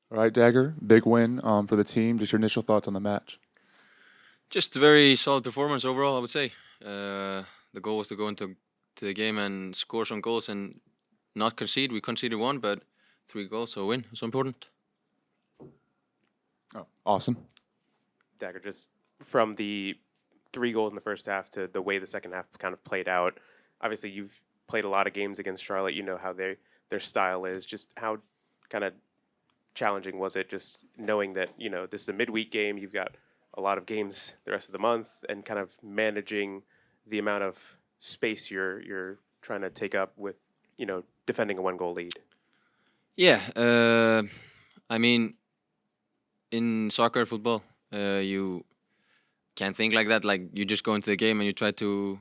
All right, Dagger, big win for the team. Just your initial thoughts on the match. Just a very solid performance overall, I would say. The goal was to go into the game and score some goals and not concede. We conceded one, but 3 goals, so a win. So important. Oh, awesome. Dagger, just from the 3 goals in the first half to the way the second half kind of played out. Obviously, you've played a lot of games against Charlotte. You know how their style is. Just how kind of challenging was it? Just knowing that this is a midweek game. You've got a lot of games the rest of the month, and kind of managing the amount of space you're trying to take up with defending a 1 goal lead. Yeah, I mean, in soccer, football, you can't think like that. Like, you just go into the game and you try to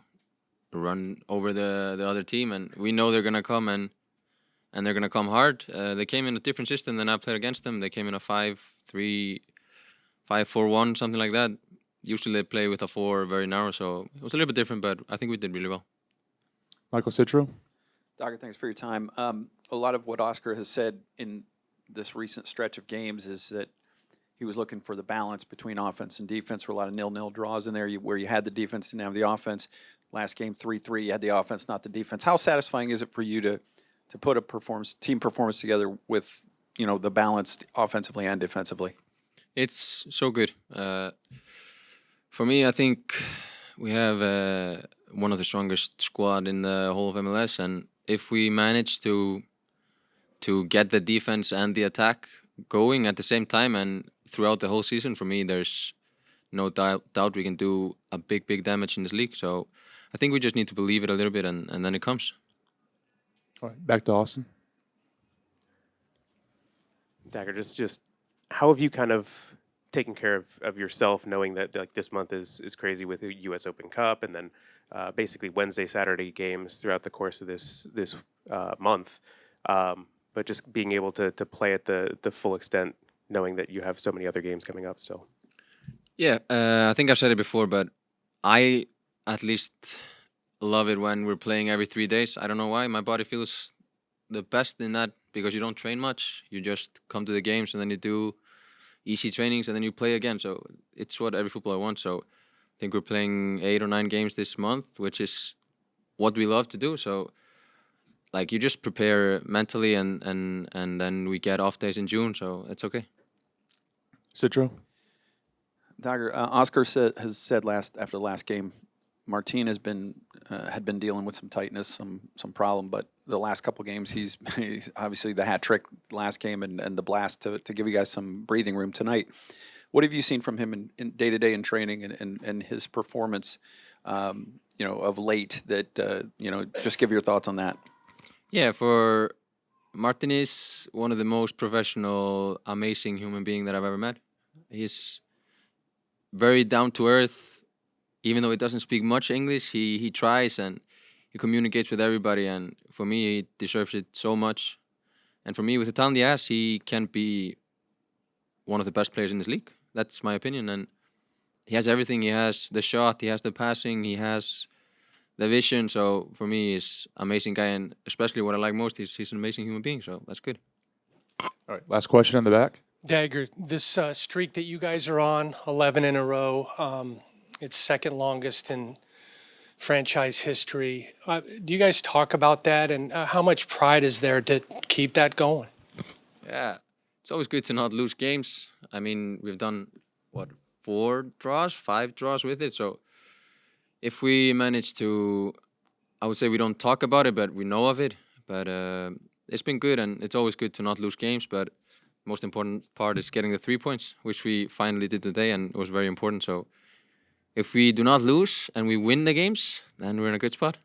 run over the other team, and we know they're gonna come and they're gonna come hard. They came in a different system than I played against them. They came in a 5-3, 5-4-1, something like that. Usually they play with a 4 very narrow, so it was a little bit different, but I think we did really well. Michael Citro. Dagur, thanks for your time. A lot of what Oscar has said in this recent stretch of games is that he was looking for the balance between offense and defense. For a lot of 0-0 draws in there where you had the defense, didn't have the offense. Last game, 3-3, you had the offense, not the defense. How satisfying is it for you to put a team performance together with the balance offensively and defensively? It's so good. For me, I think we have one of the strongest squad in the whole of MLS, and if we manage to get the defense and the attack going at the same time and throughout the whole season, for me, there's no doubt we can do a big damage in this league. So I think we just need to believe it a little bit, and then it comes. All right, back to Austin. Dagger, just how have you kind of taken care of yourself, knowing that like this month is crazy with the U.S. Open Cup, and then basically Wednesday, Saturday games throughout the course of this month, but just being able to play at the full extent, knowing that you have so many other games coming up. So Yeah, I think I've said it before, but I at least love it when we're playing every 3 days. I don't know why. My body feels the best in that because you don't train much. You just come to the games and then you do easy trainings and then you play again. So it's what every footballer wants. So I think we're playing 8 or 9 games this month, which is what we love to do. So like, you just prepare mentally and then we get off days in June. So it's okay. Citro. Dagur, Oscar has said after the last game, Martin had been dealing with some tightness, some problem, but the last couple of games he's obviously the hat trick last game and the blast to give you guys some breathing room tonight. What have you seen from him in day to day in training and his performance, of late? That just give your thoughts on that. Yeah, for Martin is one of the most professional, amazing human being that I've ever met. He's very down to earth. Even though he doesn't speak much English, he tries and he communicates with everybody. And for me, he deserves it so much. And for me, with the talent he has, he can be one of the best players in this league. That's my opinion. And he has everything. He has the shot, he has the passing, he has the vision. So for me, he's an amazing guy. And especially what I like most is he's an amazing human being. So that's good. All right, last question in the back. Dagger, this streak that you guys are on, 11 in a row, it's second longest in franchise history. Do you guys talk about that, and how much pride is there to keep that going? Yeah, it's always good to not lose games. I mean, we've done, 5 draws with it. So if we manage to, I would say we don't talk about it, but we know of it. But it's been good, and it's always good to not lose games. But most important part is getting the 3 points, which we finally did today, and it was very important. So if we do not lose and we win the games, then we're in a good spot.